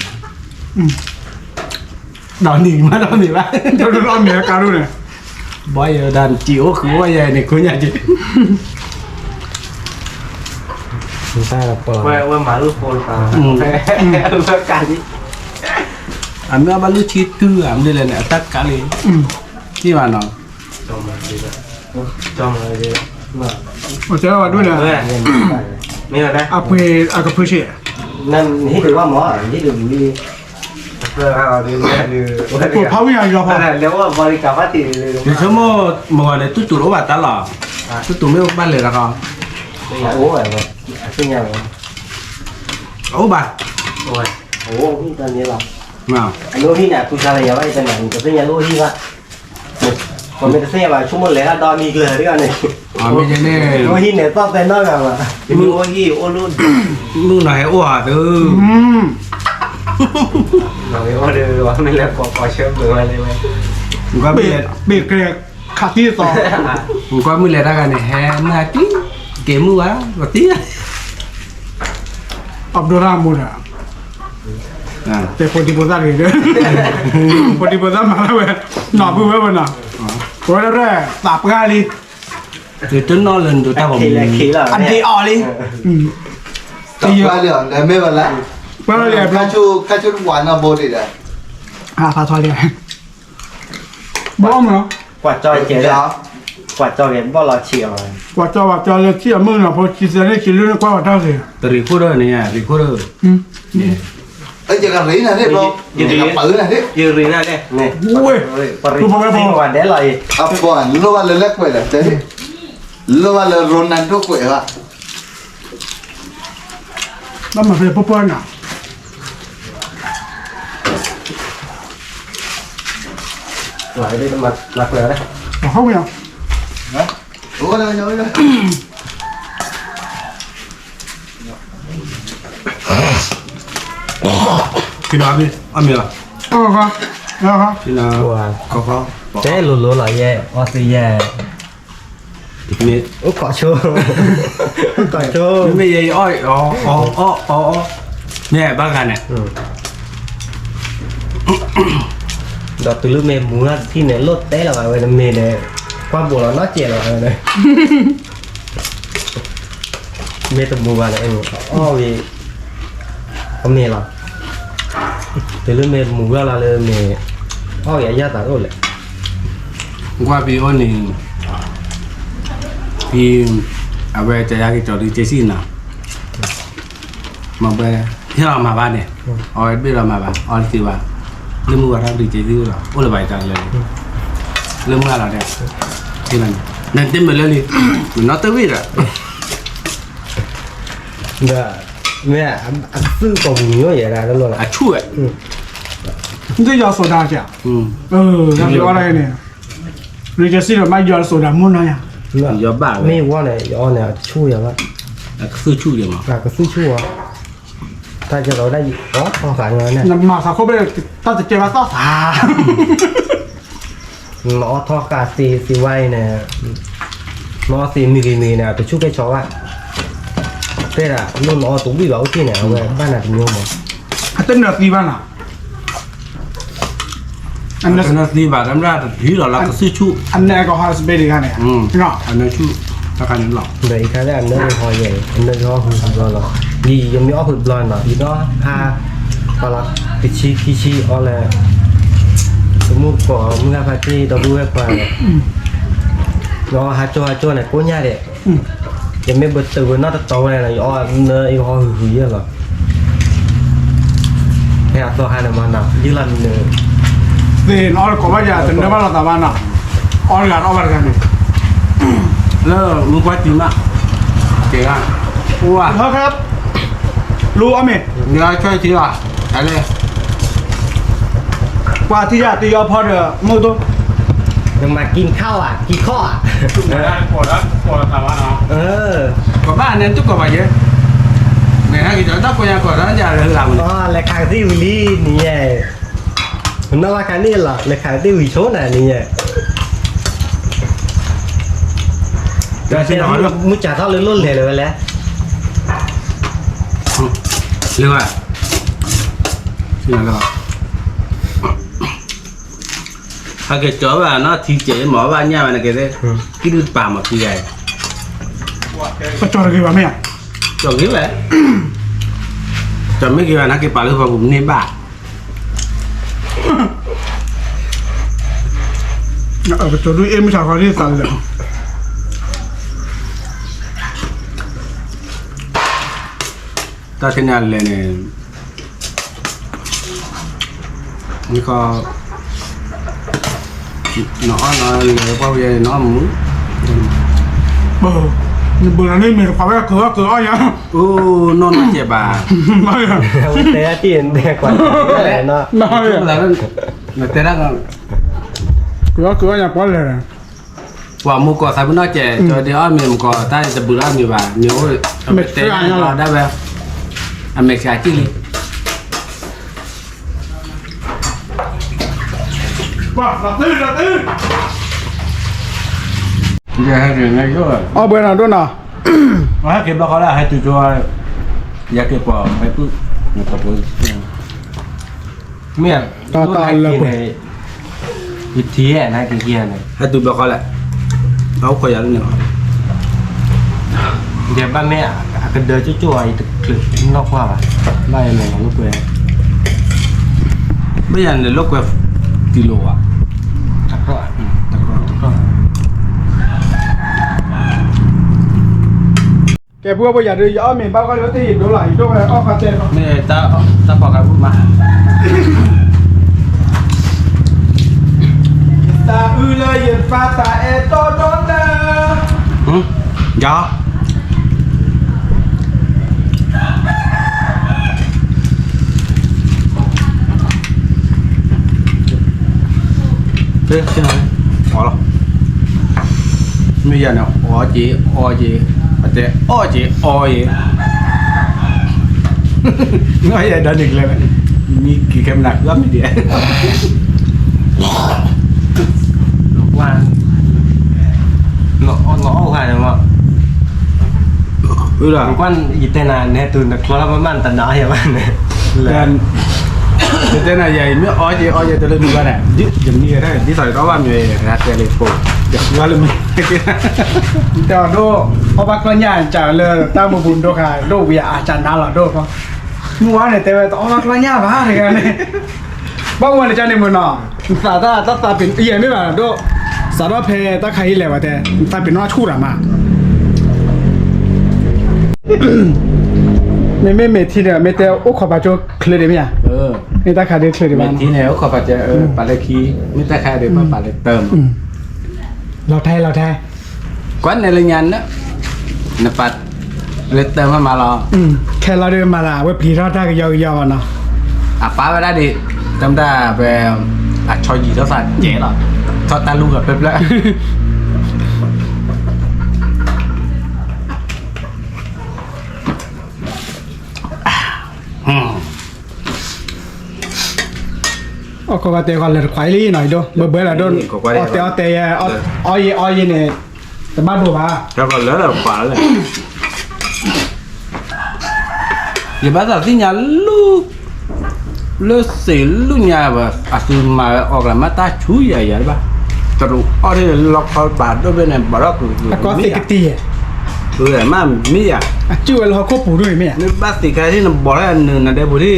ดอนหนีมาดอนหนีมา เดี๋ยวเราเมียการดูเนี่ย บอยดันจิ๋วคือว่าใหญ่เนี่ยคุณใหญ่จิ๋ว ว่ามาลูกโคนตาเมื่อการนี้ อันนี้บรรลุชิดตื้ออันนี้เลยเนี่ยตักกะเลยที่ว่าน้อง จอมเลยดีจอมเลยดีมา โอ้เจ้าด้วยเนี่ย ไม่ได้ อาเพอากาเพเช่ นั่นนี่ถือว่าหมอนี่ดูดีเพื่อเอาดีดี ตัวพาวิ่งอย่างเดียวพอ เรียกว่าบริการว่าตีเลย เดี๋ยวชั่วโมงเมื่อเนี่ยตุ๊ตุ๊รู้ว่าตลอดตุ๊ไม่บ้านเลยนะครับ โอ้ยแบบเป็นยังไง โอ้บ้า โอ้ยโอ้พี่ตอนนี้หรอ มา อันนู้นที่เนี่ยคุณชาเลยว่าเป็นอย่างจะเป็นอย่างนู้นที่ว่าผมเป็นเสียว่าชั่วโมงเลยนะตอนนี้เลยด้วยกันเลย อ๋อไม่ใช่เนี่ย โอ้ยเนี่ยต้องเป็นน้อยแบบว่ามีโอ้ยโอ้รุ่น นู่นไหนอ้วเด้อ เราไม่ว่าเดือว่าไม่แล้วก็เชื่อมเลยอะไรไหม ผมก็ เบ ไม่ ร เลย เบรกเกลียขาดที่ต่อ ผมก็ไม่เลยได้กันเนี่ยแฮมาที่เกมมือวะแบบที่ อับดุลรามุนอ่ะแต่คนที่โพสต์เลยเนี่ยคนที่โพสต์มาแล้วเว้ยหน่อเพื่อนเว้ยน่ะโอ้ยแรกตับง่ายดิ từ trên nó lên tụi tao khí là khí là anh đi o đi Tập qua liền, để mấy bạn lại. qua liền Cá chú quán nó bố đi đấy. à pha thoa liền bom nữa quạt cho chế đó quạt cho cái bao là chiều quả cho là chỉ mưa là phải chỉ là chỉ lên qua vào gì từ recorder này nha recorder Ấy chỉ cần lý này đấy bro. Chỉ cần bự này đấy. dư ri ra đây nè ui tôi không biết quạt để lại À quán, lúc mà lên lắc quậy là thế. Lúc mà lên Ronaldo quậy hả? nó mà phải bóp nào lại đây mà lạc rồi đấy không nhỉ Ủa đâu nhớ đâu. khi nào đi ăn miếng không khi nào có thế lù lù lại về oxy về miếng ủa cọ chua cọ chua bây giờ ôi nè ba cái này đó từ lúc mẹ muốn thì này lót té là vậy là mẹ này qua bộ là nó chè là vậy này mẹ tập mua vào này em vì không mẹ là từ lúc mẹ mua ra là mẹ vậy giá cả rồi qua bị ôn này thì à về chạy ra cái trò đi chơi xin nào mà về thế nào mà ba này ôi biết là mà ba ôi thì ba lên mua ra đi chơi đi rồi ôi là bài trả lời lên mua là đẹp thì là nên tin mình lên đi mình nói tới biết rồi dạ mẹ ăn sư còn nhiều vậy là luôn là à chua ấy cái giờ soda chả giờ cái này này rồi cái gì là mai giờ soda muốn này à giờ bà mẹ qua này giờ này chua vậy là sư chua gì mà là cái sư chua ta cho nó đây có không phải người này mà sao không biết ta chỉ chơi mà ta xả nó thọ cả xì quay nè nó xì mì nè tôi chúc cái chó ạ thế là nó cũng bị bảo khi nào về ban nào thì nhiều mà tên là gì bạn à anh nó đi vào đâm ra thì là cái sư chua anh này có hai bên đi cái này nọ anh nói chua ta cái nó lỏng vậy cái anh nó hồi vậy anh nó cho hụt rồi gì giống như hụt rồi mà gì đó hoặc là cái chi hoặc là mua cỏ mua cà phê đầu đuôi qua nó hai cho này cố nha đấy giờ mấy bữa từ nó tàu này là nó yêu hoa hủy rồi hay là to hai là mà nào như lần thì nó có bao giờ từng đó bao là tao bạn nào on là nó bao giờ này lỡ muốn quay tìm ạ kể à ua thôiครับรู้อ่ะมั้ย người chơi thì à cái này กว่าที่จะตีเอาพอเด้อมือตัว nhưng màกินข้าวอ่ะกินข้ออ่ะ có ba anh em chúc có bài gì này hai cái chỗ đó coi nhà có đó giờ làm đó là khang tí vì lý nè nó là cái này là khang tí vì số này nè rồi xin hỏi luôn muốn trả thao lớn luôn liền rồi lẽ lưu à xin hỏi hai cái chỗ là nó thi chế mở ba nhà này cái đấy cái đứa bà mà thì vậy ก็จอดกี่บาทมั้ย cho cái vậy cho mấy cái nó cái bà lưu vào cũng nên bà ไปจอดดูเอ็มไม่ใช่คนที่สั่งเลย ta thế nào này như có nó lấy bao giờ nó muốn bữa nay mình phải cái cửa nhá nó chè bà té tiền té quả nó là té đó cửa nhà quá lẻ quả mua cỏ sai nó chè cho đi ăn mình cỏ taจะbữa ăn nhiều bà nhiều té nó đã về ăn mệt xài chi đi là tư giờ hai người ngay rồi bữa nào đó nào hai cái bao là hai tụi cho giá cái bỏ hai tụi người ta bớt miệng to là này vị trí này cái kia này hai tụi bao lại áo quay áo nữa เดี๋ยวบ้านแม่ก็เดินจู่ๆไอ้ตึกคลึกนอกว่าบ้านแม่ลูกเว้ย ไม่ยันเลยลูกแบบกิโลอ่ะ ตะกร้อตะกร้อ แกพวกอย่าดื้ออ้อมเหม็นบ้าก็แล้วตีดูหล่ะดูอะไรอ้อคาเจน ไม่ตาพอกันพูดมา ตาอือเลยยืนฟ้าตาเอโตโดนเด้อย อเฮ้ยที่ไหนอ๋อเหรอไม่ยันอ่ะอ๋อจีแต่อ๋อจีง่ายใหญ่ดันอีกเลยมีกี่เข็มหนักก็ไม่ดี ลูกว่าเนาะเอาหายแล้วมั้ง ừ là ลูกว่าอีเตนาเนี่ยตื่นแต่คนละประมาณตันน้อยอย่างนั้นเนี่ย dan tên là vậy mới oi gì tôi lên mua này dừng như thế đi thời đó ba người ra telephone giật qua lên mình เดี๋ยวดูพอบักละย่านจ่าเลยตามบุญดูค่ะดูวิอาจารย์นั่นหรอดูเพราะมัวเนี่ยแต่ว่าต้องบักละย่าบ้าอะไรกันเนี่ยบางวันจะเนี่ยมันเนาะสาตาเป็นเอียไม่แบบดูสารเพตาใครเลยวะแต่ตาเป็นน้อชู้อะมาไม่ที่เนี่ยไม่แต่โอ้ขอบาจเคลียร์ได้ไหมอ่ะ ừ นี่ตาขาเดียวเคลียร์ได้ไหม mình tí nếu không phải bà lấy khí mới ta khai được mà bà lấy tầm เราไทย quán này là nhanh đó là bà lấy tầm mà lo แค่เราเดินมาละว่าผีรอดได้ก็ยาวๆเนาะ à phá vào đây đi tâm ta về à cho gì đó phải dễ rồi cho ta luôn ở bếp lại โอ้ก็ว่าแต่ก่อนเลยควายลี่หน่อยดูเบื่อละโดนเอาแต่อ้อยเนี่ยแต่บ้านดูป่ะ cho còn lớn là quả rồi giờ bắt đầu cái nhà lu xỉ lu nhà và à từ mà hoặc là mắt ta chú vậy vậy ba tao đủ ở đây là lọc khỏi bà đôi bên này bà đó cứ ก็ติกตีอ่ะ คือแต่มามีอ่ะ ชื่อเราควบปูด้วยไหมอ่ะ นี่บ้าติใครที่บอกได้อันหนึ่งนะเดี๋ยวบุที่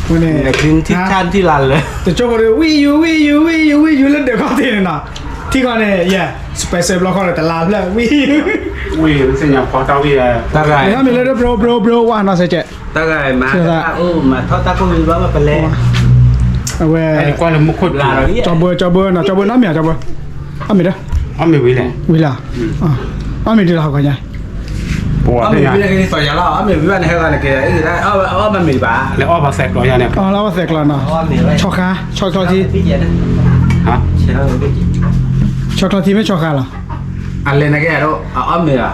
วันนี้ ในคลิปที่ชาติที่รันเลย แต่โจ้ก็เลยวิวแล้วเดี๋ยวเขาตีเนาะที่ก่อนเนี่ยสเปซเราเขาเลยแต่ลาบแล้ววิ oui c'est nhà phó tao vì ตาไก่ ถ้ามีเลยบรว่าน่าเสียใจ ตาไก่มามาทอดตาก็มีบ้างมาเป็นเล่ เอาไว้ anh qua là một khối ลา là เราเนี่ย จอบเบอร์เนาะจอบเบอร์น้ำเมียจอบเบอร์เอามีเด้อ ông mày với này วิลาเอามีดีเราก่อนไง bộ อ๋อ thế มี nhà วิธีการสอนยาเราอ๋อมีวิธีการให้กันเกี่ยไอ้ได้อ๋อมันมีบ้า lại ốp vào sạch rồi nhà này อ๋อเราเสกแล้วเนาะ อ้อมนี่ไว้ ช็อกคาช็อกที พี่เจี๊ยบ hả ใช่แล้วพี่เจี๊ยบ ช็อกทีไม่ช็อกคาหรอ อันเลยนะแกเราอ๋อมีอ่ะ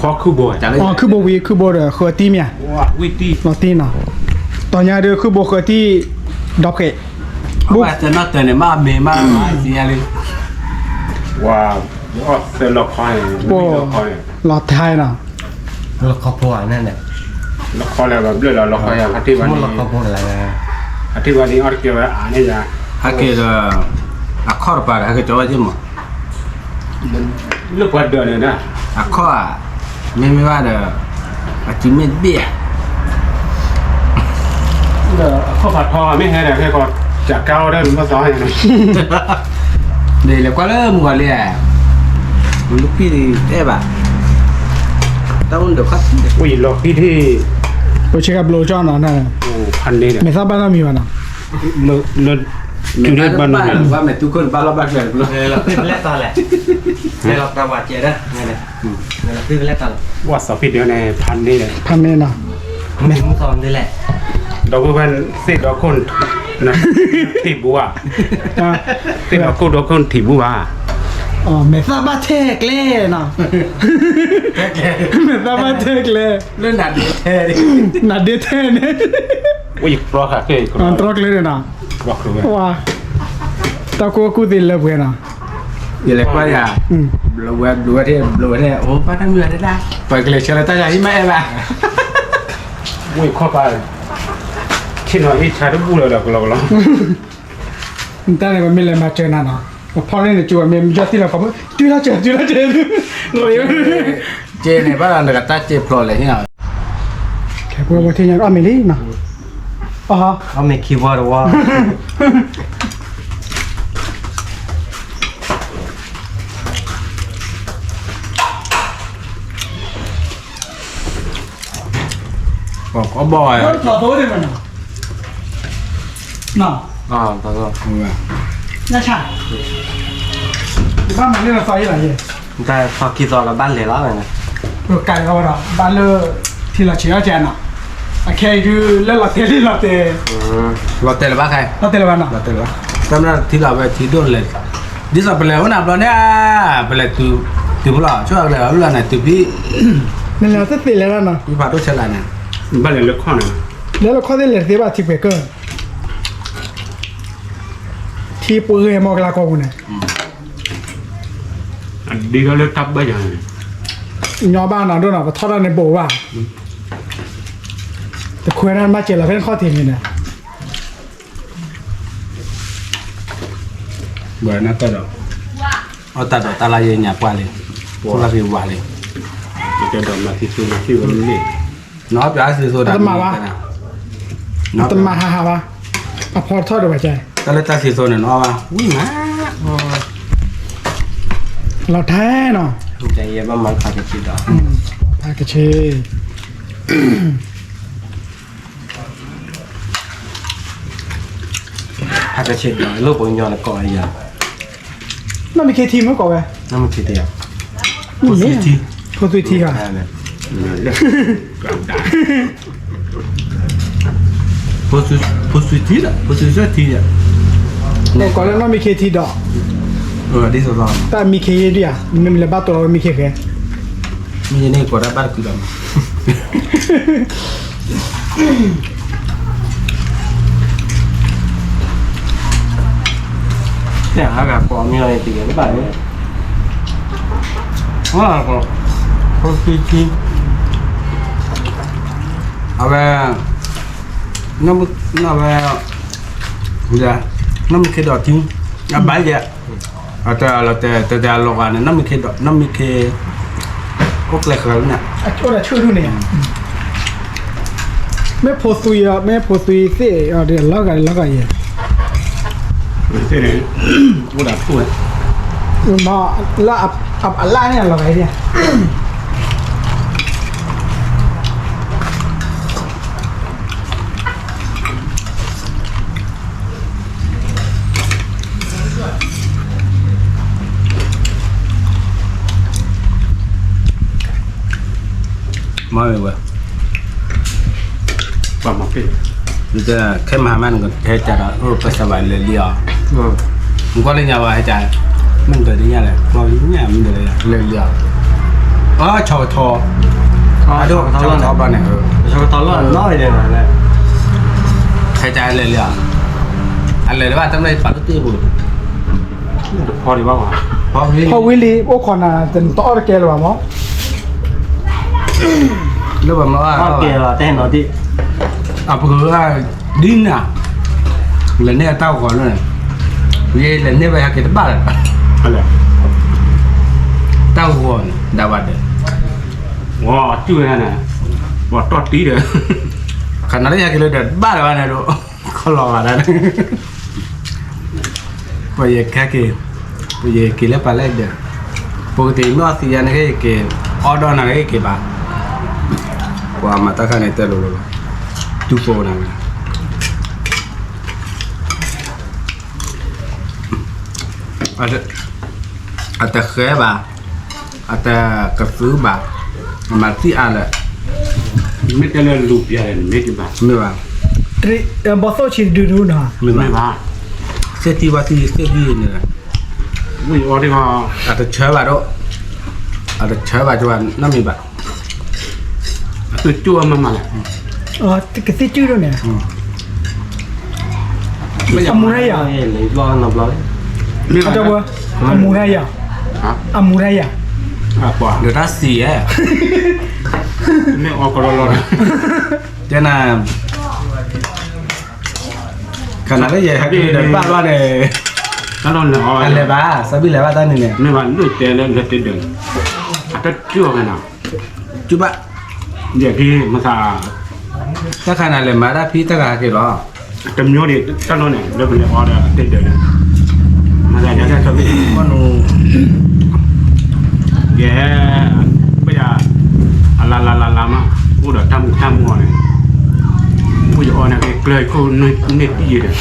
phó khu bộ จังเลย อ๋อคือโบวีคือโบเดอร์คือตีเมีย wow uy ti ลอตีเนาะตอนนี้เดือคือโบคือที่ดอกเกะ บุ๊กแต่นอกแต่เนี่ยมาเมย์มาสิอะไร wow ốp sẽ lọc khoai โบ lọc khoai หลอดไทยเนาะ เราครอบครัวนั่นแหละ lọc khoai làแบบเรื่องเรา lọc khoai là hạt tiêu สมมติ vani เราครอบครัวอะไรนะ hạt tiêu vani ở kia là anh ấy ra ฮักเกอร์อะคอร์ปาร์ฮักเกอร์จอจิม lúc qua đường này nè อะคอร์ไม่ว่าเด้ออะจิมเมดเบี้ย có phạt thò mấy hay là cái còn chả cao đây nó gió này này เดี๋ยวแล้วก็เริ่มก่อนเลยอ่ะลูกพี่ได้ป่ะต้องเดี๋ยวครับ ui lọc đi thì ไปเช็คกับโลจอนเนาะนั่น พันนี่เนี่ย ไม่ทราบบ้านเรามีวะเนาะ รถจุดเด่นบ้านนู้นเนี่ย ว่าแม่ทุกคนบ้านเราบ้านแบบ เราขึ้นไปแล้วตอนแหละเราประวัติเจี๊ยบนะเนี่ยเราขึ้นไปแล้วตอน ว่าสอบผิดเดียวในพันนี่เลย พันเนี่ยเนาะ ไม่ต้องซ้อมด้วยแหละ เราเพื่อนสิเราคนนะถีบบัว อ่ะ สิเราคนถีบบัว อ๋อไม่ทราบบ้านเทกเล่เนาะไม่ทราบบ้านเทกเล่ เรื่องหนักดีแท้ดิ นัดเดียเทเนี่ย อุ้ยรอค่ะเก๋กร อันตรอกเลยเนาะ รอคือ ว้าตะกูติดเลยเพื่อนเนาะ อย่าเลยว่าอย่าเราเว็บดูว่าที่โอ้ป้าทำเงินได้ปล่อยเกลียดเชลตาใหญ่ที่แม่ป่ะ อุ้ยข้อไปที่หน่อยที่ชาด้วยบัวเลยเรา แต่เนี่ยมันไม่เลยมาเจอนั่นเนาะพอเล่นจูบมันจะที่เราเขาจุดละเจอเลย เจเนี่ยบ้านเราก็ตัดเจพลอยเลยที่เรา แค่พวกว่าที่ยังก็ไม่ดีนะอ๋อฮะ เอาไม่คิดว่าว่า บอกก็บ่อย ต่อโต๊ะได้ไหมนะน่ะ อ่าตอนก็ น่าใช่บ้านมันเรื่องอะไรอะไรเนี่ย แต่พอคิดต่อกับบ้านเลยแล้วไงนะ ไก่เขาเราบ้านเลที่เราเชื่อใจน่ะโอเคคือเล่นละเตะเราเตะหรือบ้าใคร เราเตะบ้านน่ะ เราเตะหรือบ้าตอนนั้นที่เราไปที่โดนเลยดิสไปเลยวันนั้นเราเนี่ยไปเลยตัวพวกเราช่วยเลยเราเนี่ยตัวพี่ นั่นเราจะตีแล้วน่ะ พี่พาตัวเชลันเนี่ย บ้านเลยเล็กข้อหนึ่ง แล้วเราข้อได้เลยที่ว่าที่เบเกอร์ที่ปุ้ยมอกลากงเนี่ย อันดีก็เล็กทับบ้านอย่าง ยอบ้านน่ะด้วยน่ะว่าทอดในโบว่าแต่คุยนั้นมาเจอเราเพิ่งข้อทีมเนี่ย เบื่อนะตัวเราเอาตัดตาลายหยาบกว่าเลยพวกเราเรียกว่าเลย จะโดนมาที่สุดที่วันนี้ น้องจะซื้อโซดา ตมาฮ่าฮ่าวะอ่ะพอทอดเดี๋ยวไปใจ ตอนแรกตัดสีโซนเนี่ยน้องว่าวิ่งมา เราแท้เนาะ ใจเย็นว่ามันขาดคิดอ่ะ พากระเช ถ้าจะเช็ดหน่อยลูกปัญญาก่อยอ่ะ นั่นมีเคทีมั้งก่อนเว้ย นั่นมันคิดเดียว นี่ทีโพสุทีค่ะ เนี่ย กลางด่า positif là positif là ก่อนแล้วนั่นมีเคทีดอก đi rồi rồi แต่มีเคเดียมันมีระบาดตัวมีเคแค่ mình này có đã bắt cứ đâu เนี่ยหากปอมีอะไรตีกันแบบนี้ว่าก็คนที่ที่ à về nó về dạ nó mình khi đỏ chín à bãi vậy à ta lọc à nó mình khi đỏ nó mình khi ốc lẹt rồi nè โอ้แต่ชื่อดูเนี่ยไม่โพสุยอ่ะไม่โพสุยสิเดี๋ยวแล้วกันเย่ ไม่ใช่เลยกูด่าพูด มาแล้วอับอะไรเนี่ยเราไงเนี่ย mới về ปากมาเป็น bây giờ cái mà mình còn thấy chả đó phải sao vậy liền liò không có lên nhà vào hay chả mình tới đi nhà này ngồi đi nhà mình tới liền liò chầu thò chầu thò bao này ชาวตอนละน้อยเดียวนะ hay chả liền liò anh liền đó tấm đây phải tiêu bùn พอดีบ้างวะ พอพี่ พอวิลีโอ้คอน่ะจนต่อแกหรือเปล่ามั้ง lúc mà nó ข้าวเกลือแต่เห็นหน่อยที่ à bữa đi nè lần này tao gọi nữa vì lần này phải cái bắt อะไร tao gọi đã bắt được ว้าจุ้ยนะว่าตอดตีเด้อ khả năng là cái lời đợt bắt được này rồi không lo vào đây bây giờ cái lớp phải lên được bữa thì nó thì anh cái order này cái bà qua mà ta khai này tên rồi tu phố này ada khé bà ada cà phê bà mà tí ăn là ไม่จะเล่นลูกใหญ่ไม่กี่บาท ไม่ว่า บอสโซชิดูนะ ไม่ ไม่ ว่า ว่า เสียทีว่าที่เสียทีเนี่ย ไม่ว่าที่ว่า อาจจะเชื่อว่าด้วยอาจจะเชื่อว่าจวนน้ำมีแบบ คือจั่วมาแหละ กระซิชื่อด้วยเนี่ย ไม่อยาก อามูไรอ่ะ เห็นเลยร้อนนับร้อย ไม่ อาจจะว่าอามูไรอ่ะ ฮะ อามูไรอ่ะ กว่า เดี๋ยวถ้าเสีย ไม่ออกก็ร้อน เจ้าน่ะขนาดได้ใหญ่ครับเดินบ้านว่าเนี่ย ถ้าร้อนเนี่ยอ๋อ อะไรบ้าซาบิอะไรบ้าตอนนี้เนี่ย ไม่ว่าด้วยแต่เล่นเล่นเดิน จะเชื่อกันนะ จุบะ เดี๋ยวพี่มาซา ถ้าขนาดเลยมาได้พี่ตะกาเกล้อ จำนวนเด็กตั้งโน่นเนี่ยเรื่องเป็นออเดอร์เด็ดๆมาได้จะชอบพี่ ก็นู แย่ไม่อยากลามาพูดทำหัวเลยพูดจะออนอะไรเกลยคนเน็ตดีเลย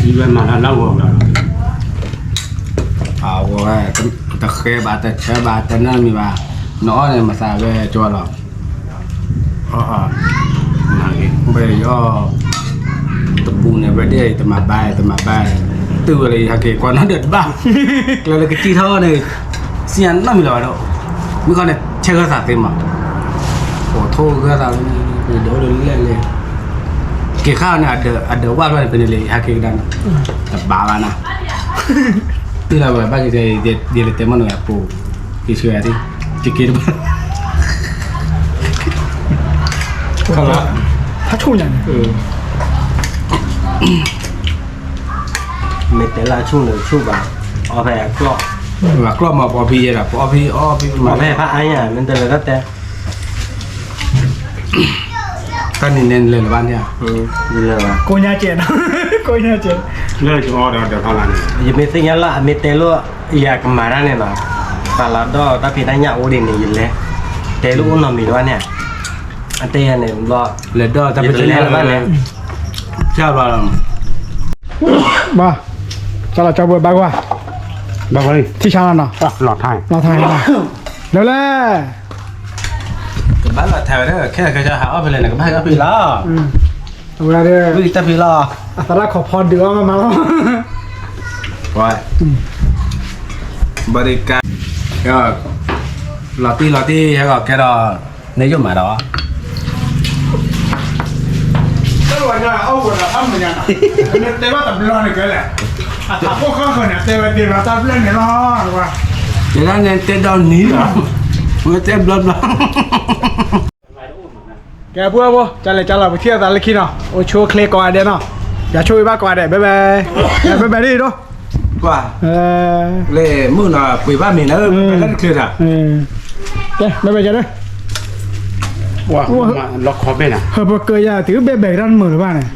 อีเวนมาแล้วหัวเรา เอาว่าตะเคบาตะเชบาตะนั่นมีบาน้อเนี่ยมาซาเวจัวหรอมาเองไปย่อตะปูเนี่ยไปได้ตะมาบายตื้อเลยฮะเกก่อนนั้นเดือดบ้าแล้วเลยก็จี้ท่อเนี่ยเสียนนั่นมีหรอเนาะมีคนเนี่ยเชื่อสาเต็มอ่ะโอ้โทษก็ตามเดี๋ยวเลยเกี่ยวข้าวเนี่ยอัดเดี๋ยววาดว่าเป็นเลยฮะเกดันแต่บ้าบ้านะที่เราแบบว่าจะเดี๋ยวเต็มมันเลยปูที่เชื่อที่จะกินบ้างเขาละ ถ้าชุ่มอย่างนี้ เม็ดแต่ละช่วงเลยช่วงแบบเอาไปกรอก ว่ากล้อมาปอพีอะปอพีมา เอาไปพระไอ้เนี่ยมันแต่ละก็แต่ ก็เน้นเลยบ้านเนี่ย ดีเลยว่ะ โกญาเจนโกญาเจน เรื่องจะออเดอร์เดี๋ยวเท่านั้น ยังไม่สิ่งนั้นละเม็ดแต่ละอยากมาได้เนี่ยนะแต่ละดอกถ้าพี่ได้เนี่ยโอเดนนี่ยินเลยแต่ลูกน้องมีด้วยเนี่ยอันเตียเนี่ยรอ เลยดอจะเป็นแล้วบ้านเนี่ยเชื่อป่ะ บ้าจะเราจะเบิดบ้ากว่า บ้าเลย ที่ชาลน่ะ หลอดไทย เราทายนะเร็วเลย กับบ้านเราแถวเนี่ยแค่จะหาเอาไปเลยนะกับบ้านก็พีล้อ เวลาเด้อ วิ่งจะพีล้อ อัตราขอพรเดือมาแล้ว ว้ายบริการก็ลอตี้แล้วก็แค่รอในยุ่งมาดอ 这我这熬过了，他们家呢？那对吧？咱们让那个嘞，啊，他不看看呢，对吧？对吧？咱不让你了，是吧？ เดี๋ยวนั้นเต้นดอนนี้เหรอไม่เต้นบล้อ แกพูดว่าจะเลยไปเที่ยวตะลิคินเนาะโอ้ชัวร์เคลก่อนเดี๋ยวเนาะอย่าช่วยบ้าก่อนเดี๋ยวบ๊ายบายดิเนาะ ว่า เลยมือหน่อยปุ๋ยบ้านมีนะไปเล่นคลื่นอ่ะ แกบ๊ายบายจ้ะเด้อ ว่าล็อกคอเป็นอ่ะ เฮ้ยพอเกยยาถือเบะด้านมือหรือเปล่าเนี่ย